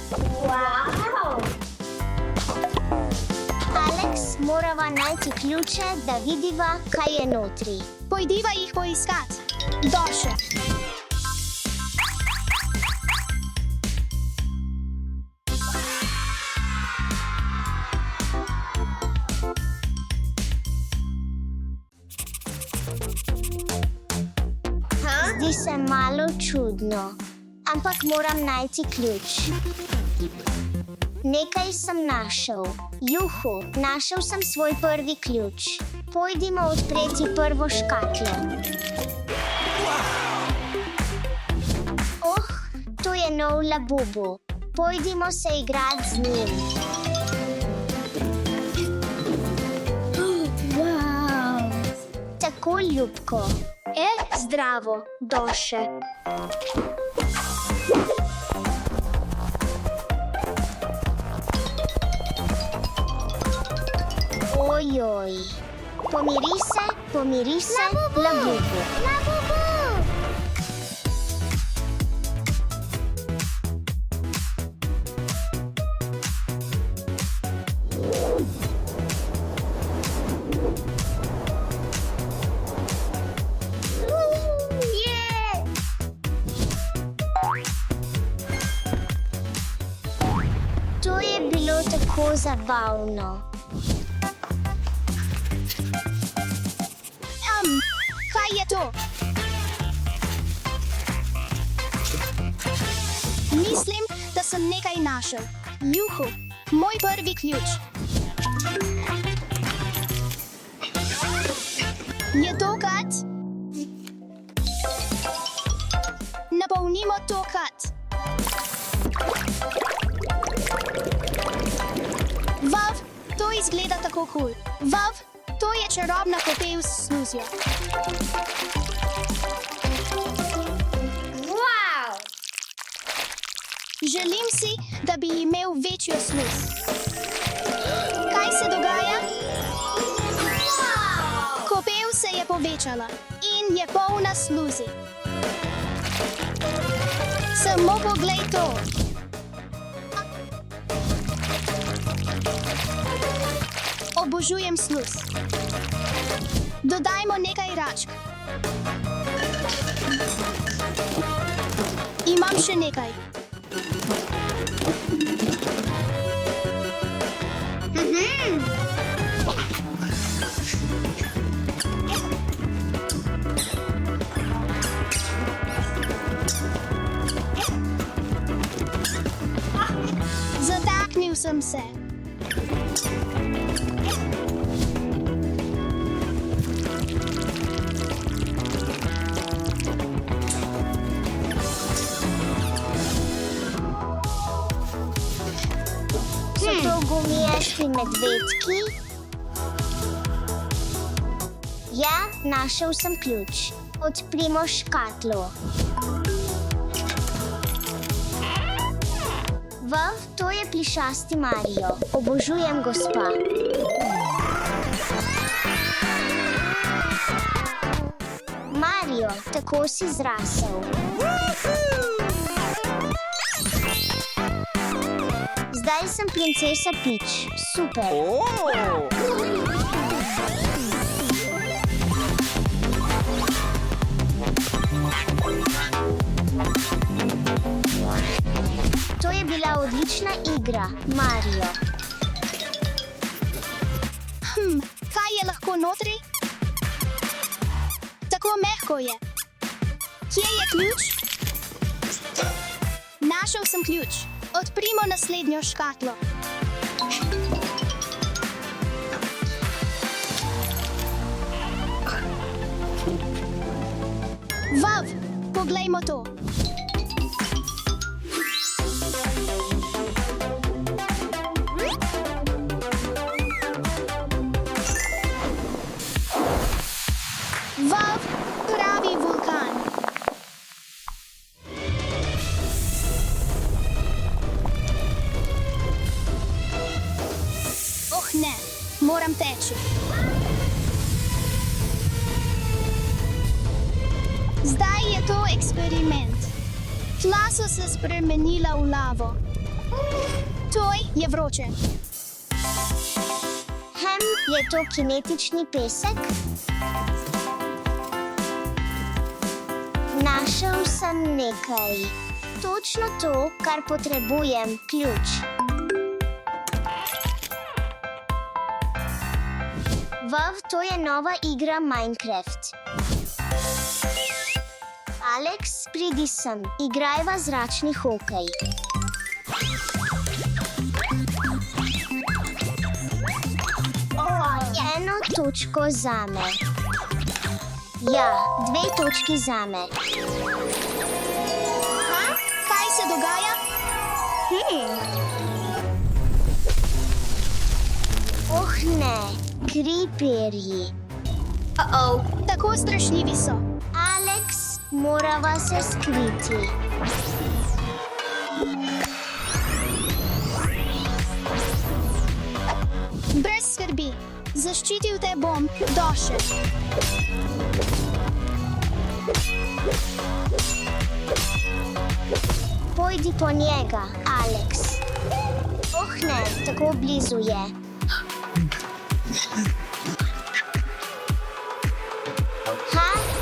Wow! Alex, morava najti ključe, da vidiva, kaj je notri. Pojdiva jih poiskat. Doše. Zdi se malo čudno, ampak moram najti ključ. Nekaj sem našel. Juhu, našel sem svoj prvi ključ. Pojdimo odpreti prvo škatlo. Oh, to je nov Labubu. Pojdimo se igrati z njim. Wow. Tako ljubko. Zdravo, Doše. Ojoj. Pomiri se, Labubu. To je bilo tako zabavno. Kaj je to? Mislim, da sem nekaj našel. Juhu, moj prvi ključ. Je to kat? Napolnimo to kat. Vav, to izgleda tako cool. Vav, to je čarobna kopel s sluzjo. Wow! Želim si, da bi imel večjo sluz. Kaj se dogaja? Kopel se je povečala in je polna sluzi. Samo poglej to. Obožujem sluz. Dodajmo nekaj račk. Imam še nekaj. Zataknil sem se. So to gumijasti medvedki? Ja, našel sem ključ. Odprimo škatlo. Vav, to je plišasti Mario. Obožujem gospa. Mario, tako si zrasel. Zdaj sem princesa Peach. Super. To je bila odlična igra, Mario. Kaj je lahko notri? Tako mehko je. Kje je ključ? Našel sem ključ. Odprimo naslednjo škatlo. Vav, poglejmo to. Vav, pravi vulkan. Ne, moram teči. Zdaj je to eksperiment. Tla so se spremenila v lavo. Toj je vroče. Je to kinetični pesek? Našel sem nekaj. Točno to, kar potrebujem, ključ. Vav, to je nova igra Minecraft. Alex, pridi sem, igrajva zračni hokej. Eno točko zame. Ja, 2 točki zame. Kaj se dogaja? Oh ne, kriperji. Tako strašljivi so. Alex, morava se skriti. Brez skrbi. Zaščitil te bom, došel. Pojdi po njega, Alex. Oh ne, tako blizu je.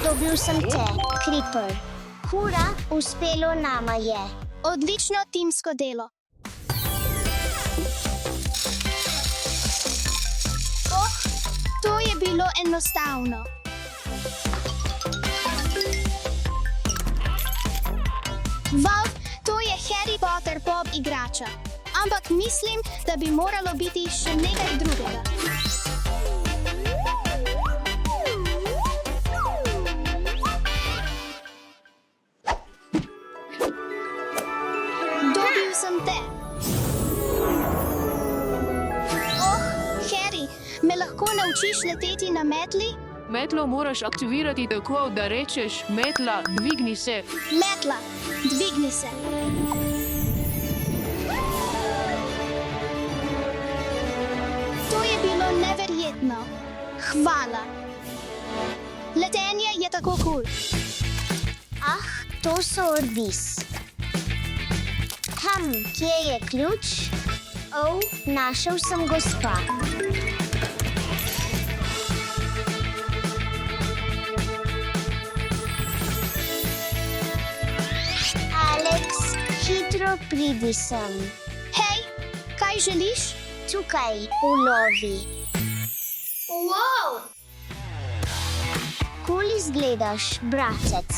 Dobil sem te, Creeper. Hura, uspelo nama je. Odlično timsko delo. To je bilo enostavno. Vav, to je Harry Potter pop igrača. Ampak mislim, da bi moralo biti še nekaj drugega. Dobil sem te. Harry, me lahko naučiš leteti na metli? Metlo moraš aktivirati tako, da rečeš metla, dvigni se. Metla, dvigni se. To je bilo neverjetno. Hvala. Letenje je tako kul. To so orbis. Kje je ključ? Našel sem gospa. Alex, hitro pridi sem. Hej, kaj želiš? Tukaj, ulovi. Kul izgledaš, bratec.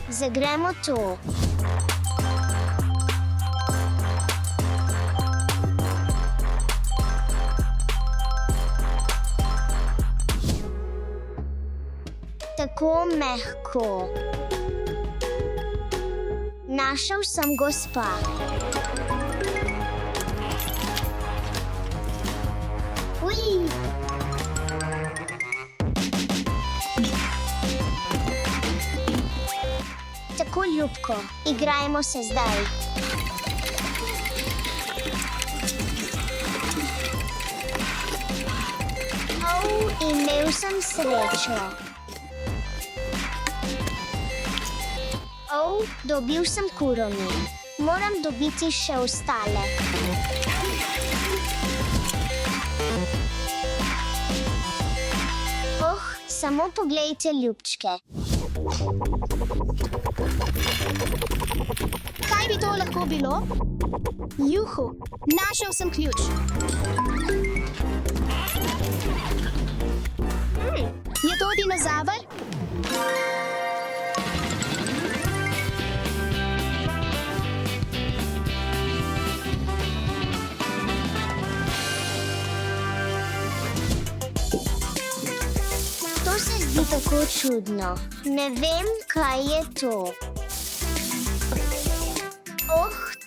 Zagremo to. Tako mehko. Našel sem gospa. Tako ljubko, igrajmo se zdaj. Imel sem srečo. Dobil sem kuromi. Moram dobiti še ostale. Samo poglejte, ljubčke. Kaj bi to lahko bilo? Juhu, našel sem ključ. Je to dinozaver? To se zdi tako čudno. Ne vem, kaj je to.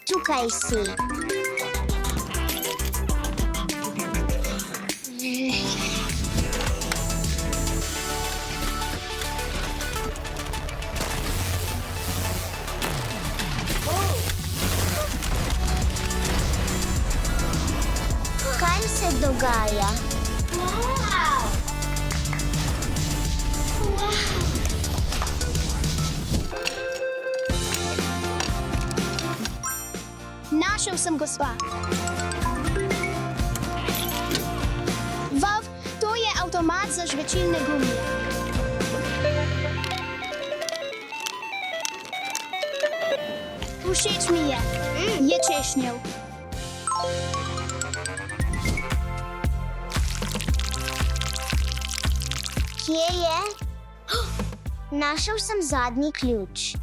Tukaj si. Kaj se dogaja? Našel sem gospa. Vav, to je avtomat za žvečilne gumije. Všeč mi je. Je češnjev. Kje je? Našel sem zadnji ključ.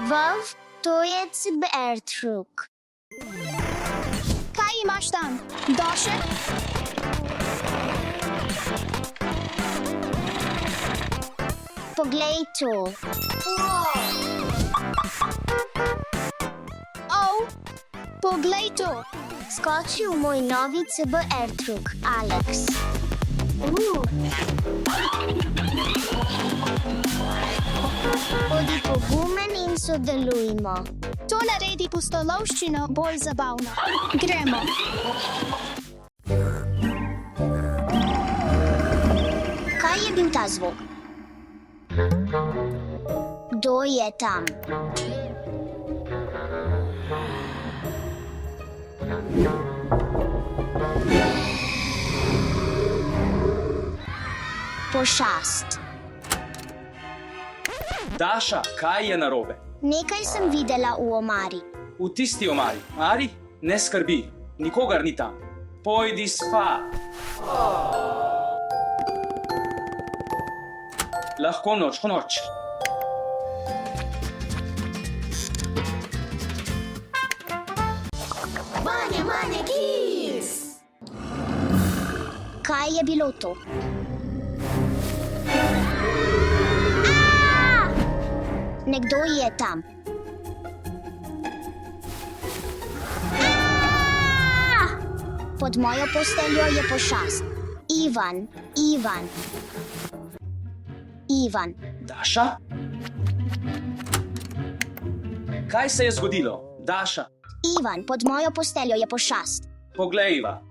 Vav, to je Cybertruck. Kaj imaš tam? Došek? Poglej to. Poglej to. Skoči v moj novi Cybertruck, Alex. Bodi pogumen in sodelujmo. To naredi pustolovščino bolj zabavno. Gremo. Kaj je bil ta zvok? Kdo je tam? Pošast. Daša, kaj je narobe? Nekaj sem videla v omari. V tisti omari. Ari, ne skrbi, nikogar ni tam. Pojdi spat. Lahko noč. Kaj je bilo to? Nekdo je tam. Pod mojo posteljo je pošast. Ivan. Daša? Kaj se je zgodilo? Daša, Ivan, pod mojo posteljo je pošast. poglejva.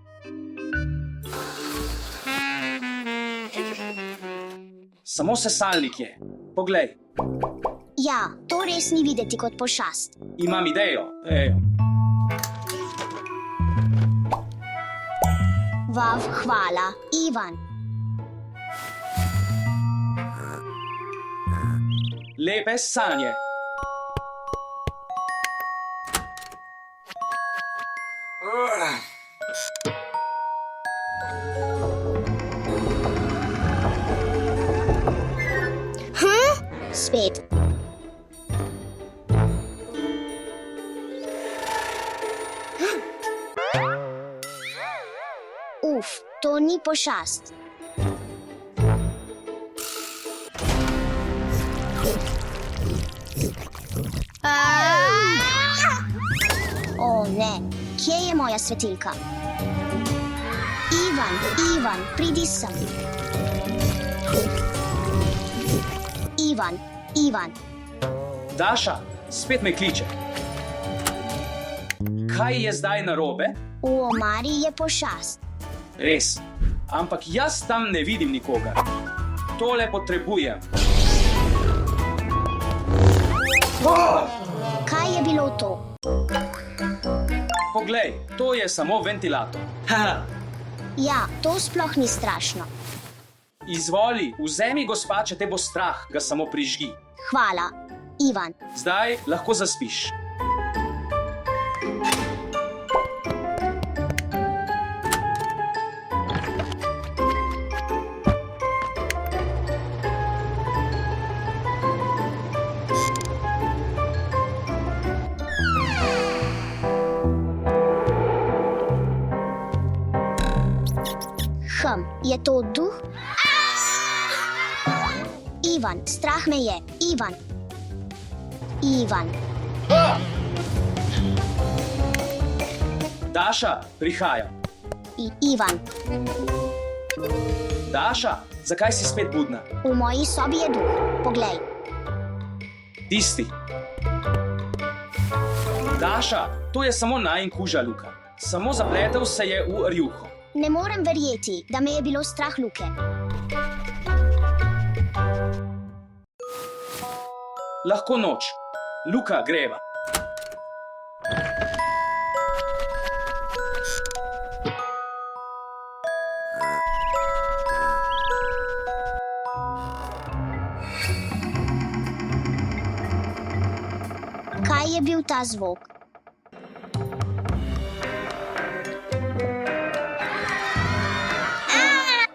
Samo sesalnik je. Poglej, Ja, to res ni videti kot pošast. imam idejo. Ejo. Vav, hvala, Ivan. Lepe sanje. Spet. To ni pošast. O ne, kje je moja svetilka? Ivan, pridi sem. Ivan. Daša, spet me kliče. Kaj je zdaj narobe? V omari je pošast. Res, ampak jaz tam ne vidim nikogar. Tole potrebujem. Kaj je bilo to? Poglej, to je samo ventilator. Ja, to sploh ni strašno. Izvoli, vzemi gospa, če te bo strah, ga samo prižgi. Hvala, Ivan. Zdaj lahko zaspiš. Je to duh? Ivan, strah me je. Ivan. Daša, prihaja. Ivan. Daša, zakaj si spet budna? V moji sobi je duh. Poglej. Tisti. Daša, to je samo najin kuža Luka. Samo zapletel se je v rjuho. Ne morem verjeti, da me je bilo strah Luke. Lahko noč. Luka, greva. Kaj je bil ta zvok?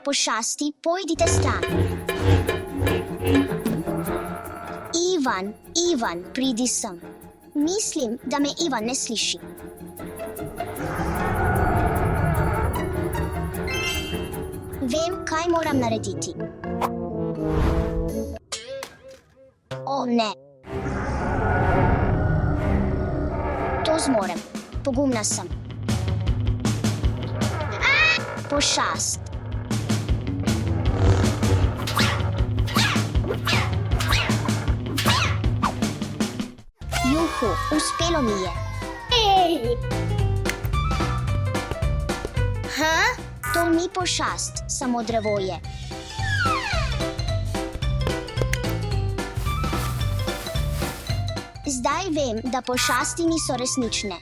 Pošasti, pojdite stran. Ivan, pridi sem. Mislim, da me Ivan ne sliši. Vem, kaj moram narediti. O, ne. To zmorem. Pogumna sem. Pošast. Juhu, uspelo mi je. To ni pošast, samo drevo je. Zdaj vem, da pošasti niso resnične.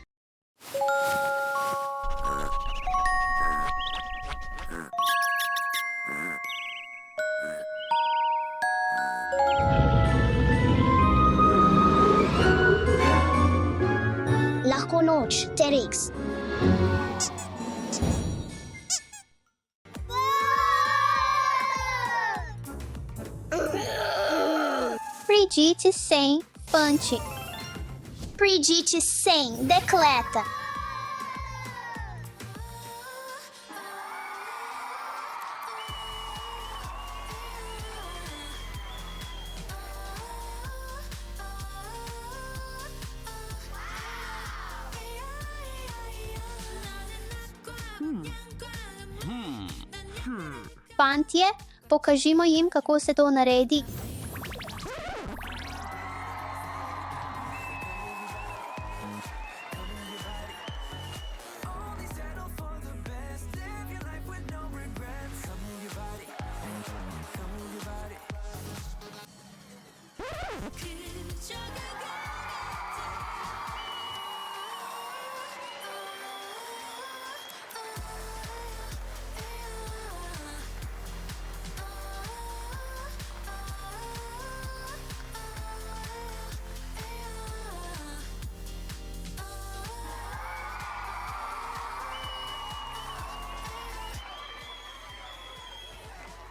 Lahko noč, T-Rex. Brigitte sem Fante. Brigitte sem, decleta. Fantje, pokažimo jim, kako se to naredi.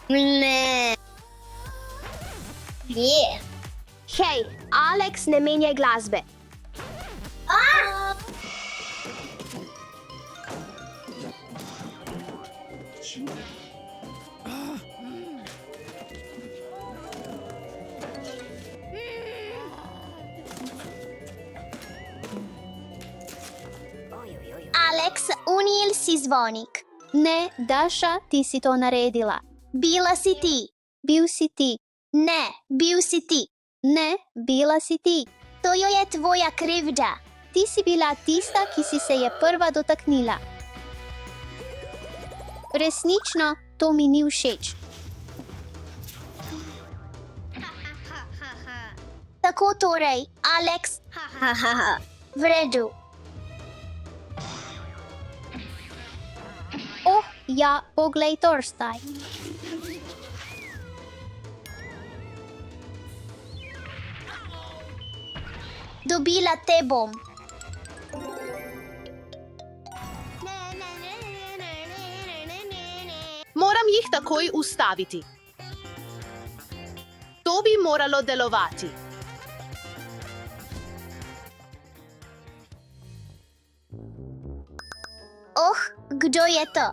Ne. Hej, Alex, ne menjaj glasbe. Alex, unijel si zvonik. Ne, Daša, ti si to naredila. Bila si ti. Bil si ti. Ne, bil si ti. Ne, bila si ti. To jo je tvoja krivda. Ti si bila tista, ki si se je prva dotaknila. Resnično, to mi ni všeč. Tako torej, Alex. V redu. Oh, ja, poglej Torstaj. Dobila te bom. Moram jih takoj ustaviti. To bi moralo delovati. Oh, kdo je to?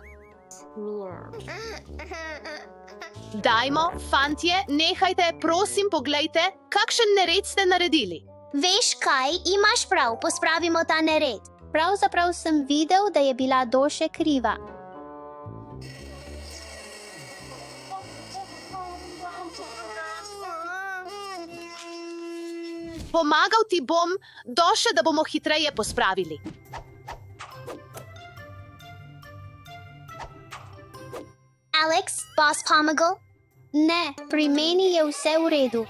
Dajmo, fantje, nehajte, prosim, poglejte, kakšen nered ste naredili. Veš kaj, imaš prav, pospravimo ta nered. Pravzaprav sem videl, da je bila Doše kriva. Pomagal ti bom, Doše, da bomo hitreje pospravili. Alex, boss pomagal? Ne, pri meni je vse v redu.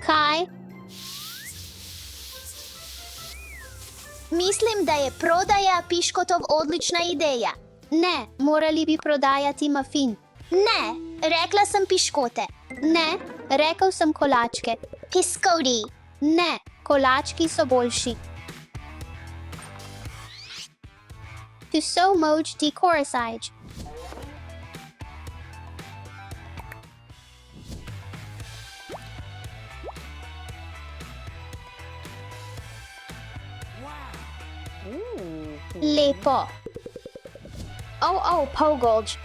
Kaj? Mislim, da je prodaja piškotov odlična ideja. Ne, morali bi prodajati mafin. Ne, rekla sem piškote. Ne, rekel sem kolačke. Piskoti. Ne, kolački so boljši. Tu so moč ti korisajč. Lepo. Pogolj.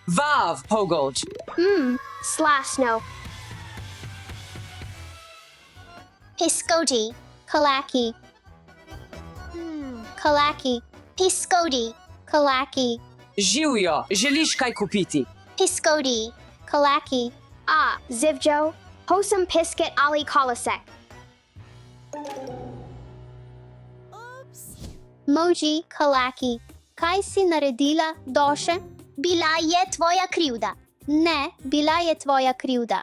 Vav, Pogolj. Slasno. Piskoti. Kalaki. Kalaki. Piskoti. Kalaki. Živjo, želiš kaj kupiti? Piskoti. Kalaki. Zivjo. Hosam pisket ali kolasek. Moji Kalaki. Kaj si naredila, Doše? Bila je tvoja krivda. Ne, bila je tvoja krivda.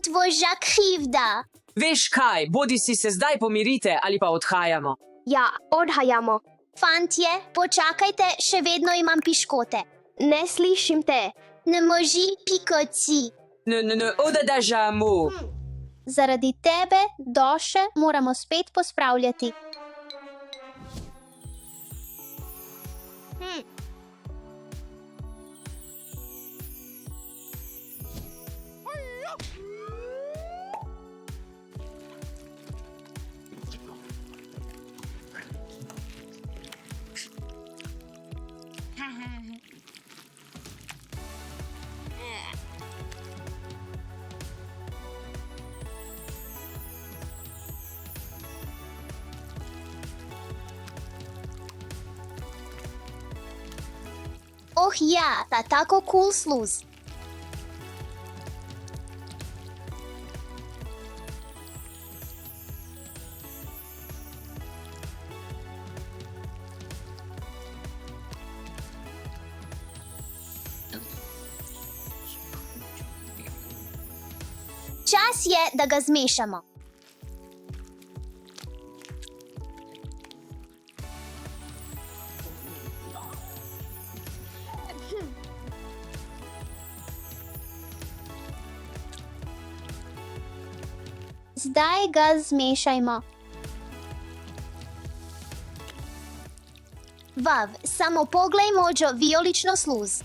Tvoja krivda. Veš kaj, bodi si se zdaj pomirite ali pa odhajamo. Ja, odhajamo. Fantje, počakajte, še vedno imam piškote. Ne slišim te. Ne moži pikoti. Odadažamo. Zaradi tebe, Doše, moramo spet pospravljati. Oh ja, ta tako cool sluz. Čas je, da ga zmešamo. Zdaj ga zmešajmo. Vav, samo poglej mojo vijolično sluz.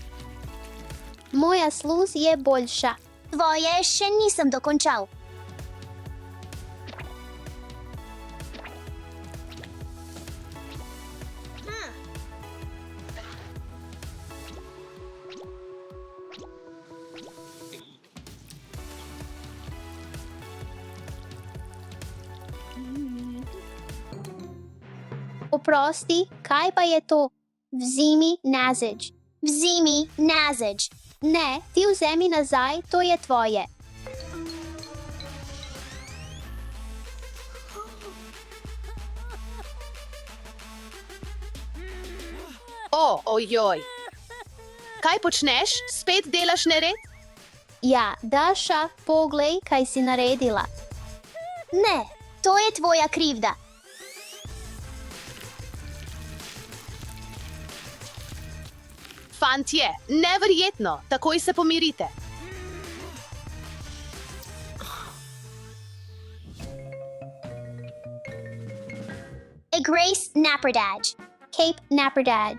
Moja sluz je boljša. Tvoje še nisem dokončal. Oprosti, kaj pa je to? Vzimi nazaj. Vzimi nazaj. Ne, ti vzemi nazaj, to je tvoje. Ojoj. Kaj počneš? Spet delaš nered? Ja, Daša, poglej, kaj si naredila. Ne, to je tvoja krivda. Fantje, neverjetno, takoj se pomirite. Grace Naperdaj. Cape Naperdaj.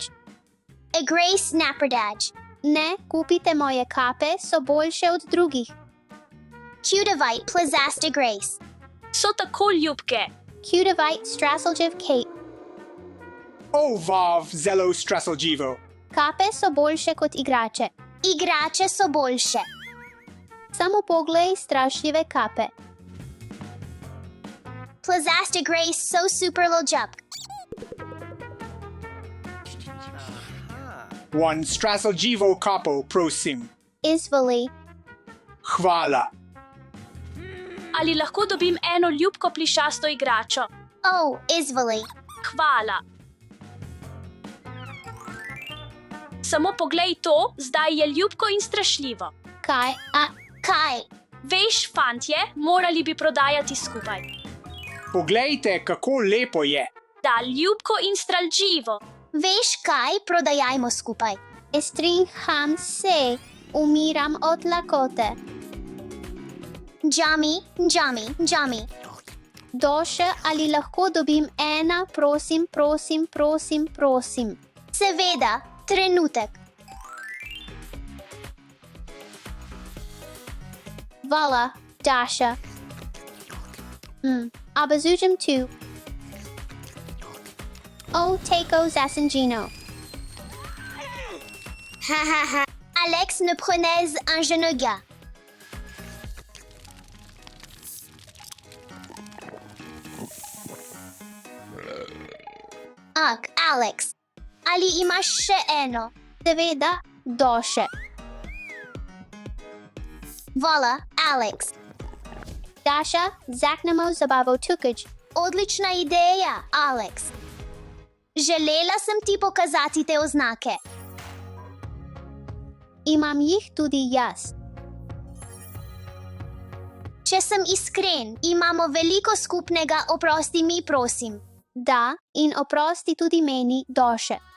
Grace Naperdaj. Ne, kupite moje kape, so boljše od drugih. Cutavite Plazaste Grace. So tako ljubke. Cutavite Straseljiv Cape. Vav, zelo Straseljivo. Kape so boljše kot igrače. Igrače so boljše. Samo poglej strašljive kape. Plazaste Grace so super lojup. One Straseljivo kapo, prosim. Izvoli. Hvala. Ali lahko dobim eno ljubko plišasto igračo? Izvoli. Hvala. Samo poglej to, zdaj je ljubko in strašljivo. Kaj? Kaj? Veš, fantje, morali bi prodajati skupaj. Poglejte, kako lepo je. Da, ljubko in strašljivo. Veš kaj? Prodajajmo skupaj. Strinjam se, umiram od lakote. Džami. Doše, ali lahko dobim ena, prosim. Seveda, trenutek. Vala, Dasha. Abazujem tu. O, Teiko Zasangino. Alex, ne prenez un jeune gars. Alex, ali imaš še eno? Seveda, Doše. Vala, Alex. Dasha, zaknemo zabavo tukaj. Odlična ideja, Alex. Želela sem ti pokazati te oznake. Imam jih tudi jaz. Če sem iskren, imamo veliko skupnega, oprosti mi, prosim. Da, in oprosti tudi meni, Doše.